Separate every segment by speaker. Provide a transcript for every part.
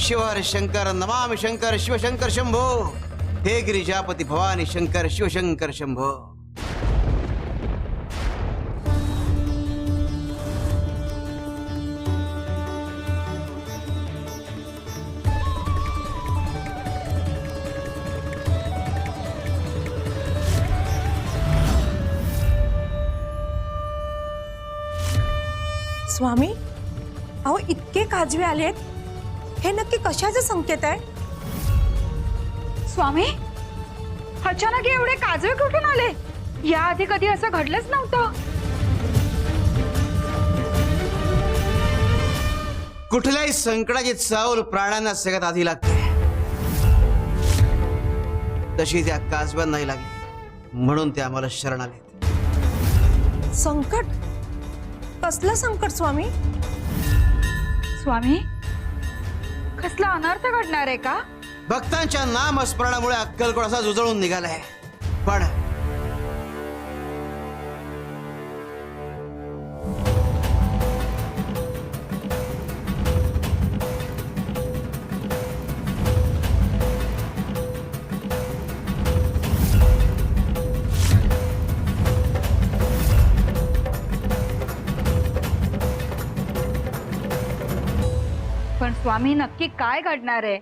Speaker 1: शिव हर शंकर नमामि शंकर शिवशंकर शंभो। हे गिरिजापति भवानी शंकर शिवशंकर शंभो।
Speaker 2: स्वामी, अहो इतके काजवे आलेत, हे नक्की कशाचे संकेत आहे?
Speaker 3: स्वामी, अचानक एवढे काजवे कुठून आले? याआधी कधी असं घडलंच नव्हतं.
Speaker 1: कुठल्याही संकटाची चावल प्राण्यांना सगळ्यात आधी लागते, तशी त्या काजव्यांनाही लागली, म्हणून ते आम्हाला शरण आले.
Speaker 2: संकट? कसलं संकट स्वामी?
Speaker 3: स्वामी, कसला अनर्थ घडणार आहे का?
Speaker 1: भक्तांच्या नामस्मरणामुळे अक्कलकोट असा उजळून निघालाय. पण
Speaker 3: स्वामी, नक्की काय घडणार आहे?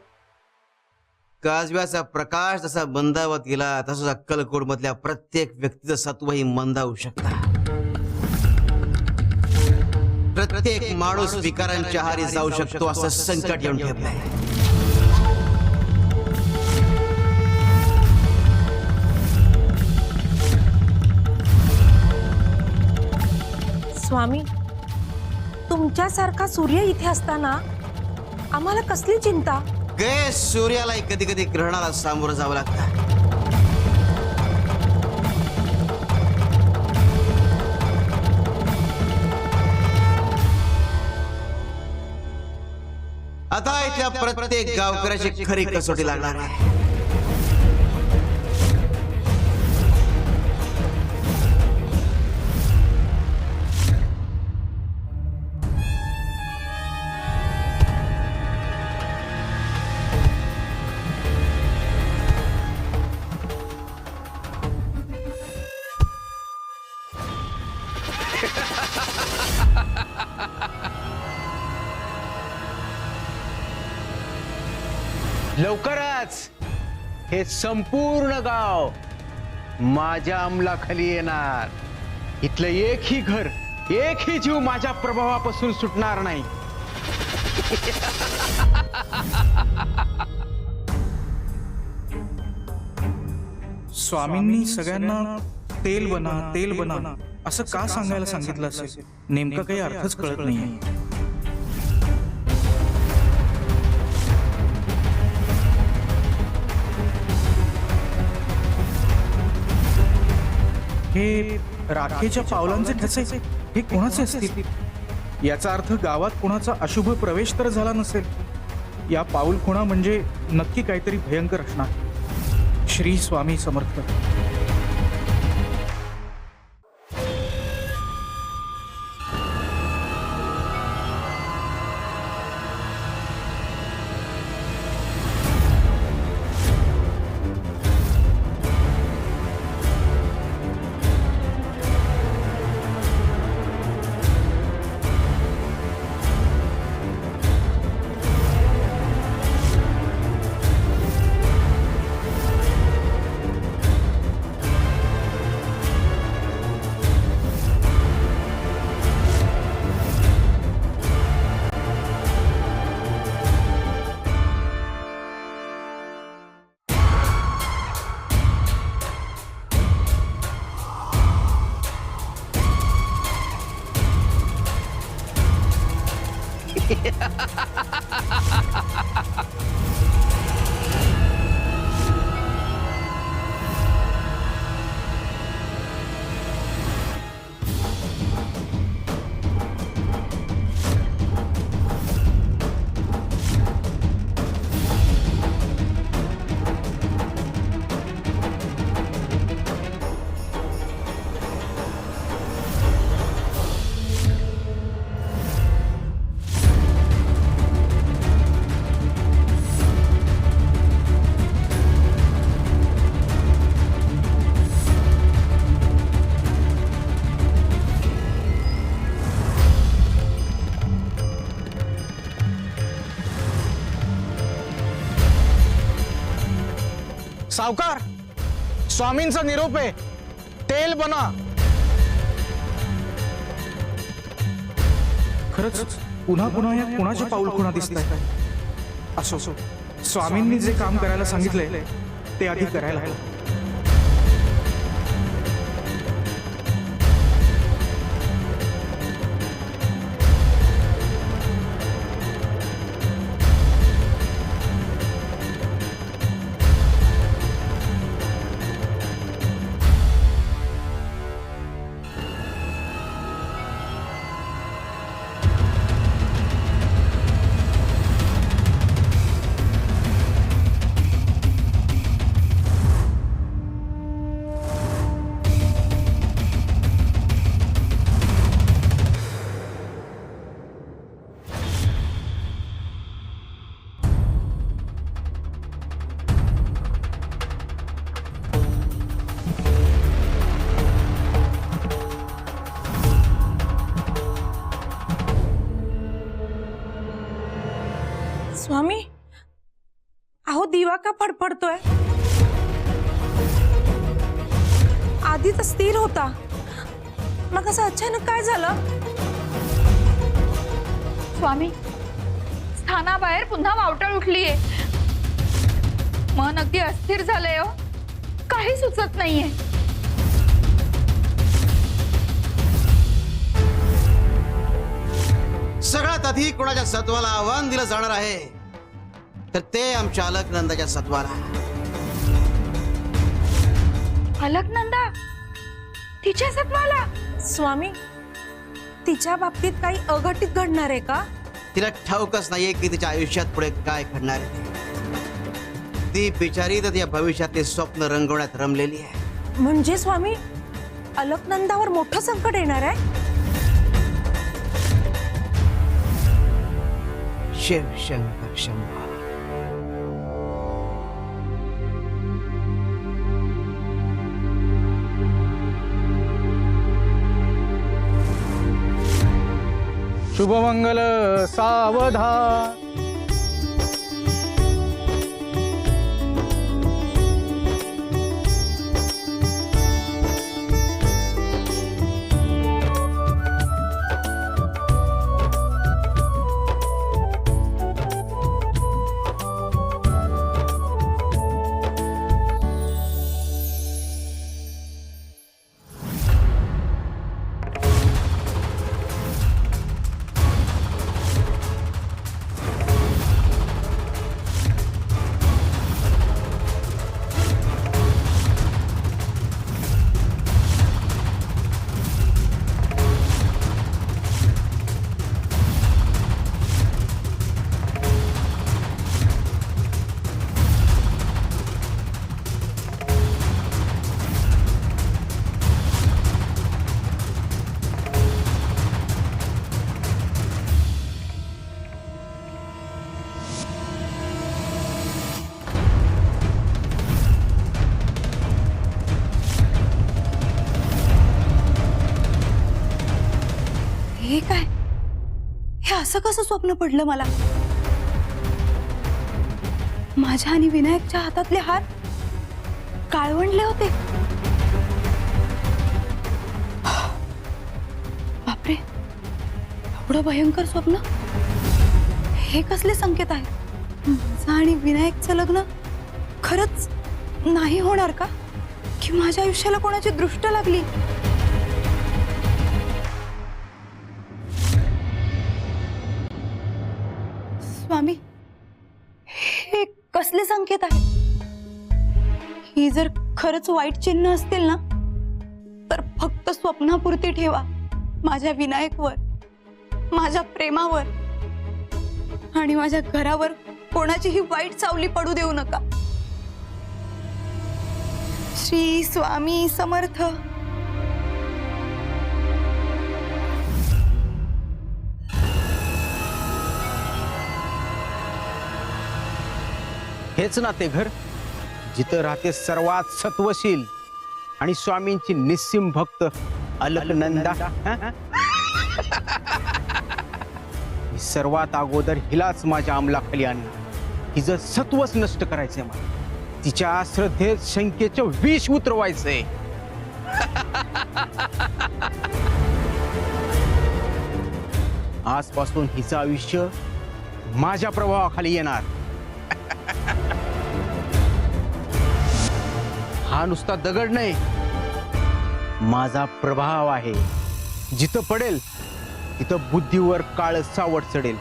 Speaker 1: काजव्याचा प्रकाश जसा मंदावत गेला, तसंच अक्कलकोट मधल्या प्रत्येक व्यक्तीचं सत्वही मंदावू शकता. प्रत्येक माणूस विकारांच्या आहारी जाऊ शकतो असं संकट येऊन ठेवलंय.
Speaker 2: स्वामी, तुमच्यासारखा सूर्य इथे असताना आम्हाला कसली चिंता?
Speaker 1: गैस सूर्यालाही कधी कधी ग्रहणाला सामोरं जावं लागतं. आता इथल्या प्रत्येक गावकऱ्याची खरी कसोटी लागणार आहे.
Speaker 4: लवकरच हे संपूर्ण गाव माझ्या अंमलाखाली येणार. इथलं एकही घर, एकही जीव माझ्या प्रभावापासून सुटणार नाही.
Speaker 5: स्वामींनी सगळ्यांना तेल बना तेल बना असं का सांगायला सांगितलं असेल? नेमका काही अर्थच कळत नाहीये. हे राखेच्या पावलांचे ठसे, हे कोणाचे असतील? याचा अर्थ गावात कोणाचा अशुभ प्रवेश तर झाला नसेल. या पाऊल खुणा म्हणजे नक्की काहीतरी भयंकर असणार. श्री स्वामी समर्थ. सावकार, स्वामींचा निरोप आहे. तेल बना. खरंच पुन्हा पुन्हा या कुणाचे पाऊल खुणा दिसत आहेत. असो, स्वामींनी जे काम करायला सांगितलंय ते आधी करायला हवं.
Speaker 2: स्वामी, अहो दिवा का फडफडतोय? आधी तर स्थिर होता, मग असं अचानक काय झालं?
Speaker 3: स्वामी, स्थानाबाहेर पुन्हा वावटळ उठलीये. मन अगदी अस्थिर झालंय हो. काही सुचत नाहीये.
Speaker 1: सगळ्यात आधी कोणाच्या सत्वाला आव्हान दिलं जाणार आहे तर ते आमच्या अलकनंदाच्या सत्वाला.
Speaker 3: अलकनंदा तिच्या सत्वाला?
Speaker 2: स्वामी, तिच्या बाबतीत काही अघटित घडणार आहे का?
Speaker 1: तिला ठाऊकच नाहीये की तिच्या आयुष्यात पुढे काय घडणार आहे. ती बिचारी तर या भविष्यातले स्वप्न रंगवण्यात रमलेली आहे.
Speaker 2: म्हणजे स्वामी, अलकनंदावर मोठं संकट येणार आहे?
Speaker 1: शिव शंकर शंभो.
Speaker 5: शुभमंगल सावधान.
Speaker 2: हे काय? हे असं कसं स्वप्न पडलं मला? माझ्या आणि विनायकच्या हातातले हात काळवंडले होते. बापरे, एवढं भयंकर स्वप्न? हे कसले संकेत आहेत? माझं आणि विनायकचं लग्न खरंच नाही होणार का? की माझ्या आयुष्याला कोणाची दृष्ट लागली? स्वामी, हे कसले संकेत आहेत? ही जर खरंच वाईट चिन्ह असतील ना, तर फक्त स्वप्नापुरती ठेवा. माझ्या विनायकवर, माझ्या प्रेमावर आणि माझ्या घरावर कोणाचीही वाईट सावली पडू देऊ नका. श्री स्वामी समर्थ.
Speaker 4: हेच ना ते घर जिथं राहते सर्वात सत्वशील आणि स्वामींची निस्सीम भक्त अलकनंदा. मी सर्वात अगोदर हिलाच माझ्या अंमलाखाली आणणार. हिचं सत्वच नष्ट करायचंय मला. तिच्या श्रद्धेत शंकेचं विष उतरवायचंय. आजपासून हिचं आयुष्य माझ्या प्रभावाखाली येणार. हा नुसता दगड नाही, माझा प्रभाव आहे. जिथं पडेल तिथं बुद्धीवर काळ सावट चढेल.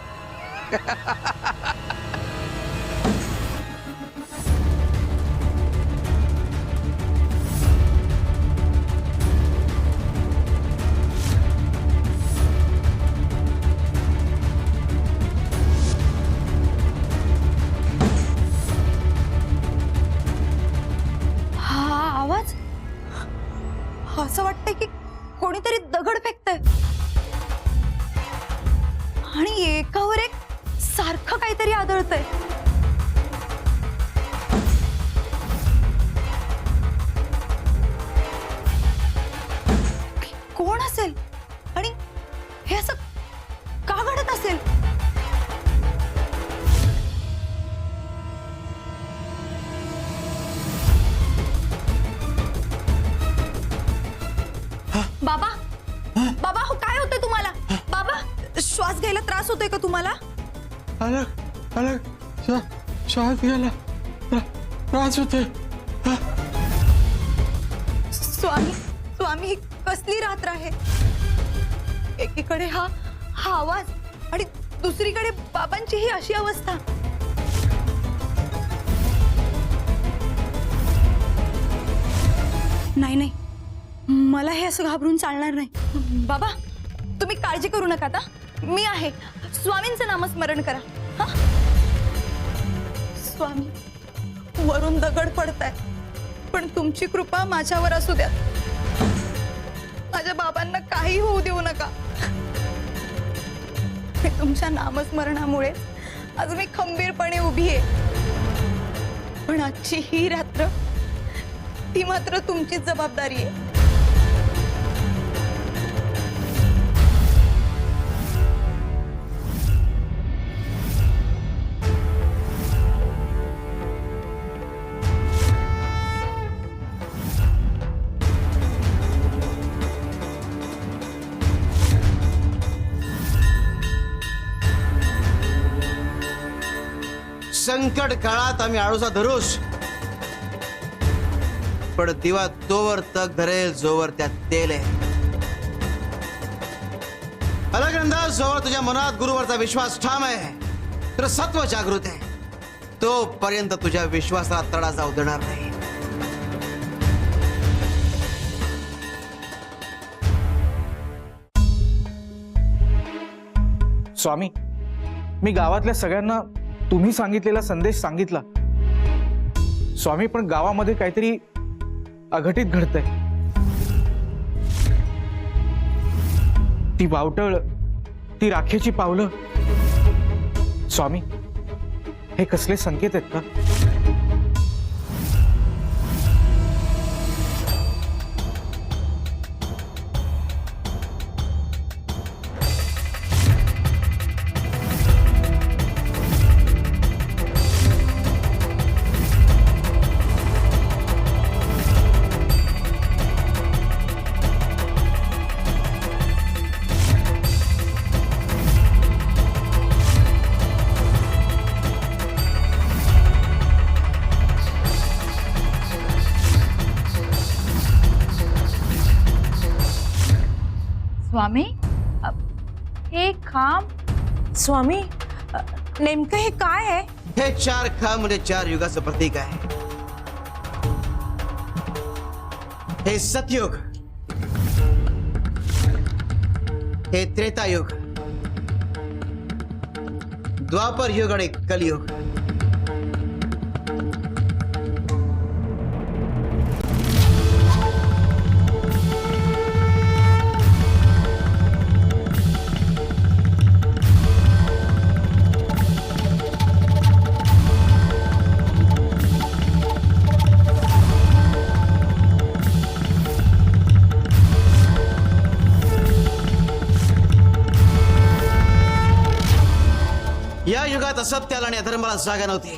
Speaker 2: हा आवाज, असं वाटतंय की कोणीतरी दगड फेकतंय आणि एकावर एक सारखं काहीतरी आदळतंय. कोण असेल आणि हे असं का घडत असेल? बाबा, बाबा हो काय होतंय तुम्हाला? बाबा, श्वास घ्यायला त्रास होतोय का तुम्हाला?
Speaker 5: अलग अलग श्वास घ्यायला त्रास होतोय.
Speaker 2: स्वामी, स्वामी ही कसली रात्र आहे? एकीकडे हा आवाज आणि दुसरीकडे बाबांची ही अशी अवस्था. नाही नाही, मला हे असं घाबरून चालणार नाही. बाबा, तुम्ही काळजी करू नका. आता मी आहे. स्वामींचं नामस्मरण करा. हा स्वामी, वरून दगड पडताय, पण तुमची कृपा माझ्यावर असू द्या. माझ्या बाबांना काही होऊ देऊ नका. तुमच्या नामस्मरणामुळे आज मी खंबीरपणे उभी आहे. पण आजची ही रात्र, ती मात्र तुमचीच जबाबदारी आहे.
Speaker 1: संकट काळात आम्ही आळूचा धरूस, पण दिवा तोवर तग धरेल जोवर त्यात तेल आहे. अलगनंदा, जोवर तुझ्या मनात गुरुवरचा विश्वास ठाम आहे, तर सत्व जागृत आहे, तोपर्यंत तुझ्या विश्वासाला तडा जाऊ देणार नाही.
Speaker 5: स्वामी, मी गावातल्या सगळ्यांना तुम्ही सांगितलेला संदेश सांगितला. स्वामी, पण गावामध्ये काहीतरी अघटित घडतंय. ती वावटळ, ती राखेची पावलं. स्वामी, हे कसले संकेत आहेत का?
Speaker 3: स्वामी, हे खांब.
Speaker 2: स्वामी, नेमकं हे काय आहे?
Speaker 1: हे 4 खांब म्हणजे 4 युगाचं प्रतीक आहे. हे सतयुग, हे त्रेतायुग, द्वापर युग आणि कलियुग. या युगात असत्याला आणि अधर्माला जागा नव्हती.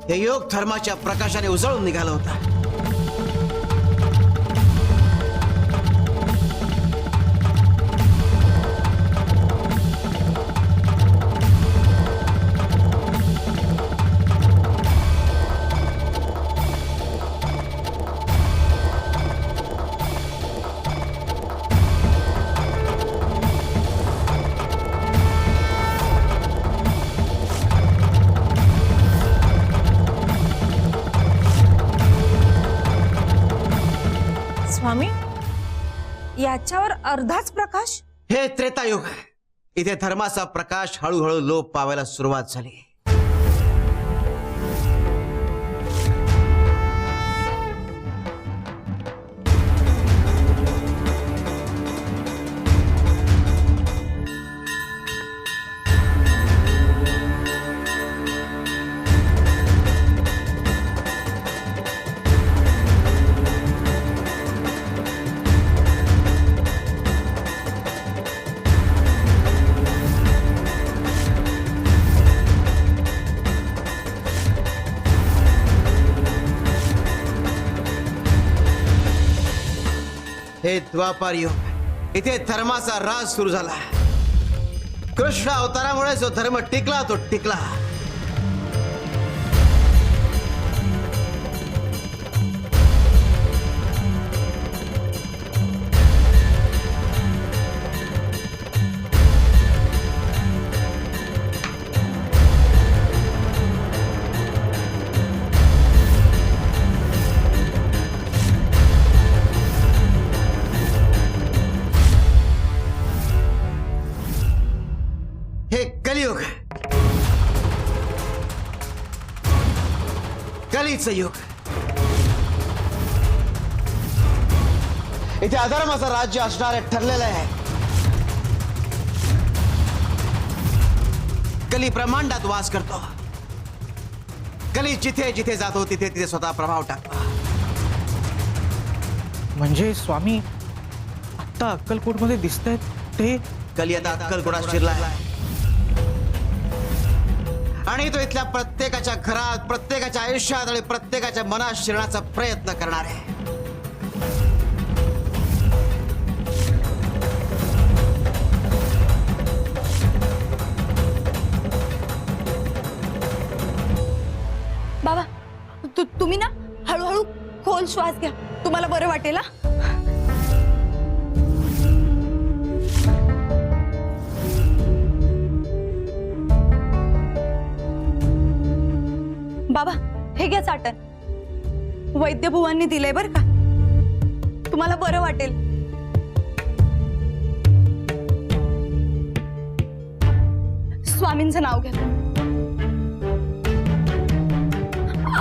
Speaker 1: हे योग धर्माच्या प्रकाशाने उजळून निघालं होतं.
Speaker 6: स्वामी, याच्यावर अर्धाच प्रकाश.
Speaker 1: हे त्रेतायुग. इथे धर्माचा प्रकाश हळूहळू लोप पावायला सुरुवात झाली. हे द्वापार युग. इथे धर्माचा राज सुरू झाला. कृष्ण अवतारामुळे जो धर्म टिकला तो टिकला. हे कलियुग. कलीचं युग. इथे अधर्माचं राज्य असणारे ठरलेलं आहे. कली ब्रह्मांडात वास करतो. कली जिथे जिथे जातो तिथे तिथे स्वतः प्रभाव टाकतो.
Speaker 5: म्हणजे स्वामी, आता अक्कलकोटमध्ये दिसतायत ते
Speaker 1: कली आता अक्कलकोटात शिरलाय आणि तो इथल्या प्रत्येकाच्या घरात, प्रत्येकाच्या आयुष्यात आणि प्रत्येकाच्या मनात शिरण्याचा प्रयत्न करणार आहे.
Speaker 2: बाबा, तुम्ही ना हळूहळू खोल श्वास घ्या, तुम्हाला बरं वाटेल. हा? बाबा, हे घ्या चाटण. वैद्यभुवांनी दिलंय बरं का, तुम्हाला बरं वाटेल. स्वामींचं नाव घ्या.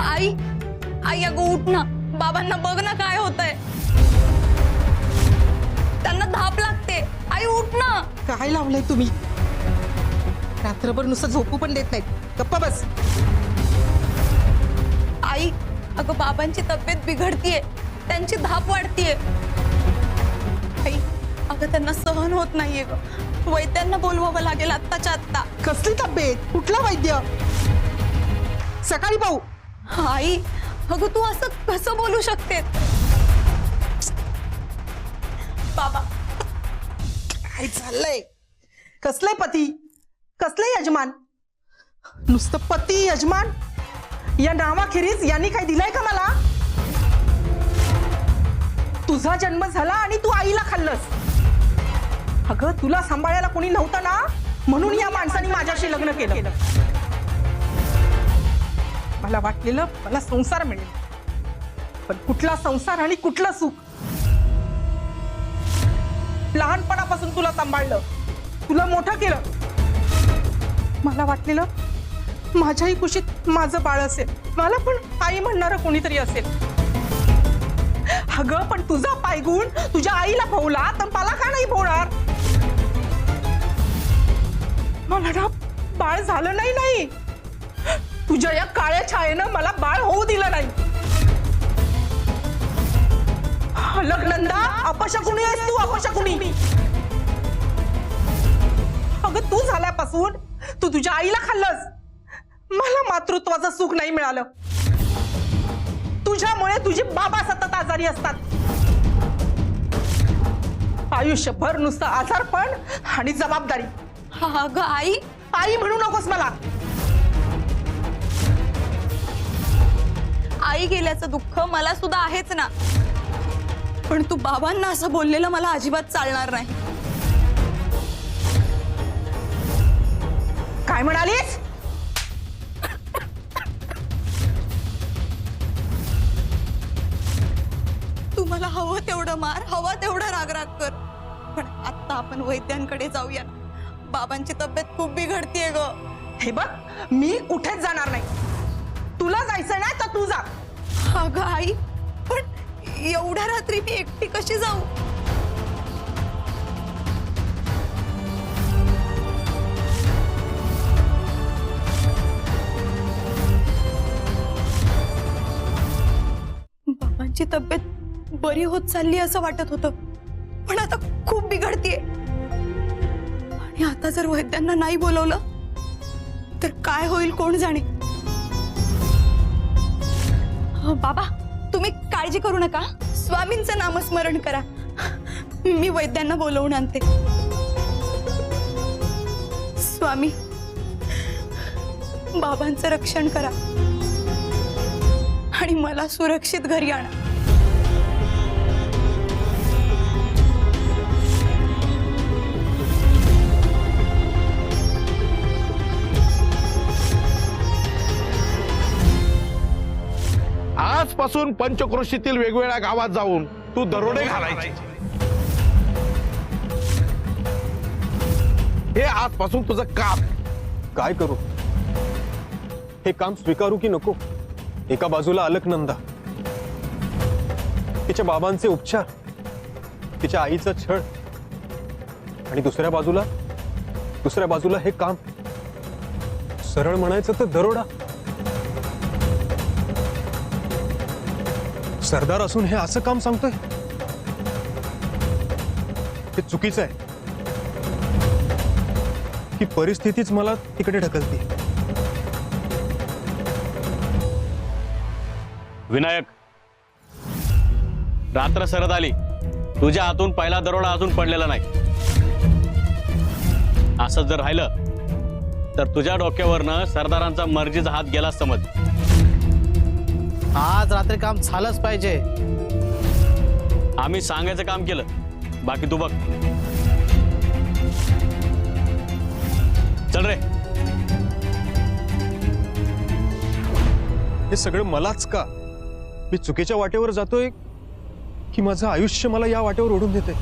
Speaker 2: आई, आई अगं उठ ना. बाबांना बघ ना काय होतंय. त्यांना धाप लागते. आई उठ ना.
Speaker 7: काय लावलंय तुम्ही? रात्रभर नुसतं झोपू पण देत नाहीत. गप्पा बस.
Speaker 2: आई, अगं बाबांची तब्येत बिघडतीये, त्यांची धाप वाढतीये. आई, अगं त्यांना सहन होत नाहीये ग. वैद्यांना बोलवावं लागेल आत्ताच्या आत्ता.
Speaker 7: कसली तब्येत? कुठला वैद्य? सकाळी पाहू.
Speaker 2: आई, अगं तू असं कसं बोलू शकते? बाबा,
Speaker 7: काय चाललंय? कसले पती, कसले यजमान? नुसतं पती यजमान या नावाखेरीज यांनी काय दिलंय का मला? तुझा जन्म झाला आणि तू आईला खाल्लंस. अगं तुला सांभाळायला कोणी नव्हतं ना, म्हणून या माणसाने माझ्याशी लग्न केलं. मला वाटलेलं मला संसार मिळेल, पण कुठला संसार आणि कुठलं सुख. लहानपणापासून तुला सांभाळलं, तुला मोठं केलं. मला वाटलेलं माझ्याही कुशीत माझं बाळ असेल, मला पण आई म्हणणारं कोणीतरी असेल. अगं पण तुझा पायगुण तुझ्या आईला भोवला तर मला का नाही भोवणार? मला ना बाळ झालं नाही. तुझ्या या काळ्या छायेनं मला बाळ होऊ दिलं नाही. लग्नंदा, अपशकुनी आहेस तू, अपशकुनी. अगं तू झाल्यापासून तू तुझ्या आईला खाल्लंस, मला मातृत्वाचं सुख नाही मिळालं. तुझ्यामुळे तुझे बाबा सतत आजारी असतात. आयुष्यभर नुसतं आजारपण आणि जबाबदारी.
Speaker 2: अगं आई,
Speaker 7: आई म्हणू नकोस मला.
Speaker 2: आई गेल्याचं दुःख मला सुद्धा आहेच ना, पण तू बाबांना असं बोललेलं मला अजिबात चालणार नाही.
Speaker 7: काय म्हणालीस?
Speaker 2: तू मला हवं तेवढं मार, हवा तेवढा राग कर, पण आता आपण वैद्यांकडे जाऊया. बाबांची तब्येत खूप बिघडतीये ग.
Speaker 7: हे बघ, मी कुठेच जाणार नाही. तुला जायचं नाही तर तू जा.
Speaker 2: अगं आई, पण एवढ्या रात्री मी एकटी कशी जाऊ? बाबांची तब्येत बरी होत चालली असं वाटत होतं, पण आता खूप बिघडतीये. आणि आता जर वैद्यांना नाही बोलवलं तर काय होईल कोण जाणे. बाबा, तुम्ही काळजी करू नका. स्वामींचं नामस्मरण करा. मी वैद्यांना बोलवून आणते. स्वामी, बाबांचं रक्षण करा आणि मला सुरक्षित घरी आणा.
Speaker 8: आजपासून पंचक्रोशीतील वेगवेगळ्या गावात जाऊन तू दरोडे घालायचे. हे आजपासून तुझं काम.
Speaker 9: काय करू? हे काम स्वीकारू की नको? एका बाजूला अलकनंदा, तिच्या बाबांचे उपचार, तिच्या आईचा छळ, आणि दुसऱ्या बाजूला हे काम. सरळ म्हणायचं तर दरोडा. सरदार असून हे असं काम सांगतोय, हे चुकीचं आहे. ही परिस्थितीच मला तिकडे ढकलते.
Speaker 10: विनायक, रात्र सरत आली, तुझ्या हातून पहिला दरोडा अजून पडलेला नाही. असं जर राहिलं तर तुझ्या डोक्यावरनं सरदारांचा मर्जीचा हात गेला समज.
Speaker 4: आज रात्री काम झालंच पाहिजे.
Speaker 10: आम्ही सांगायचं काम केलं, बाकी तू बघ. चल रे.
Speaker 9: हे सगळं मलाच का? मी चुकीच्या वाटेवर जातोय की माझं आयुष्य मला या वाटेवर ओढून देतंय?